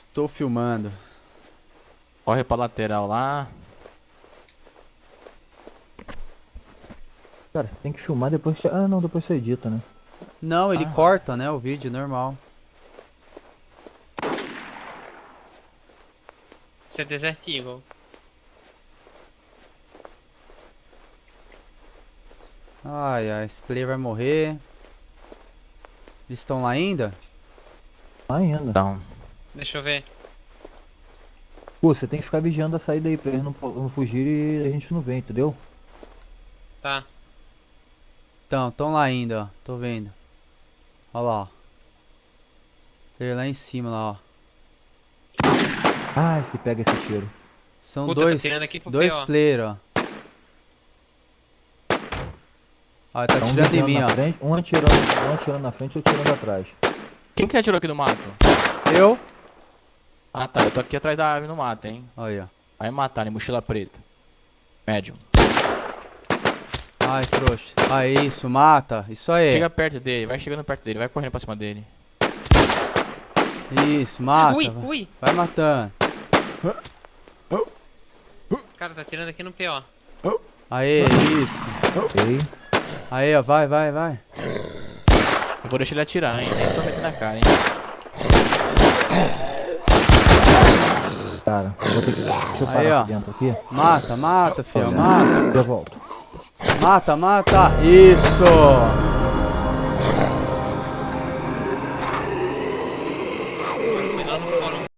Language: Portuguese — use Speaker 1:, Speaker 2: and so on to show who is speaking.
Speaker 1: Estou filmando.
Speaker 2: Corre pra lateral lá.
Speaker 3: Cara, você tem que filmar depois que... Ah, não, depois você edita, né?
Speaker 1: Não, ele
Speaker 2: Ah.
Speaker 1: corta, né, o vídeo normal.
Speaker 4: Você é Desert Eagle.
Speaker 1: Ai, ai, esse player vai morrer. Eles estão lá ainda?
Speaker 3: Ainda.
Speaker 2: Então.
Speaker 4: Deixa eu ver.
Speaker 3: Pô, você tem que ficar vigiando a saída aí pra eles não fugirem e a gente não vê, entendeu?
Speaker 4: Tá.
Speaker 1: Então, estão lá ainda, ó. Tô vendo. Olha lá, ó. Player lá em cima, lá, ó.
Speaker 3: Ah, se pega esse tiro.
Speaker 1: São
Speaker 4: Puta, tá
Speaker 1: dois,
Speaker 4: tirando aqui pro
Speaker 1: dois
Speaker 4: PO.
Speaker 1: players, ó. Ó, tá
Speaker 3: Um
Speaker 1: atirando em
Speaker 3: vigiando
Speaker 1: mim,
Speaker 3: na
Speaker 1: ó.
Speaker 3: frente, um atirando na frente e outro atirando atrás.
Speaker 2: Quem que atirou aqui no mato?
Speaker 1: Eu?
Speaker 2: Ah tá, eu tô aqui atrás da árvore no mato, hein.
Speaker 1: Olha, ó.
Speaker 2: Vai matar, né? Mochila preta. Médium.
Speaker 1: Ai, trouxa. Ah, isso, mata. Isso aí.
Speaker 2: Chega perto dele, vai chegando perto dele, vai correndo pra cima dele.
Speaker 1: Isso, mata.
Speaker 4: Ui,
Speaker 1: vai.
Speaker 4: ui.
Speaker 1: Vai matando.
Speaker 4: Cara, tá tirando aqui no PO.
Speaker 1: Aê, isso.
Speaker 3: Ok.
Speaker 1: Aí, ó, vai, vai, vai.
Speaker 2: Eu vou deixar ele atirar, hein. Nem tô metendo na cara, hein.
Speaker 3: Cara, eu vou ter que... Deixa eu
Speaker 1: Aí,
Speaker 3: parar
Speaker 1: ó.
Speaker 3: aqui dentro aqui.
Speaker 1: Mata, mata, fiel, mata.
Speaker 3: Eu volto.
Speaker 1: Mata, mata. Isso.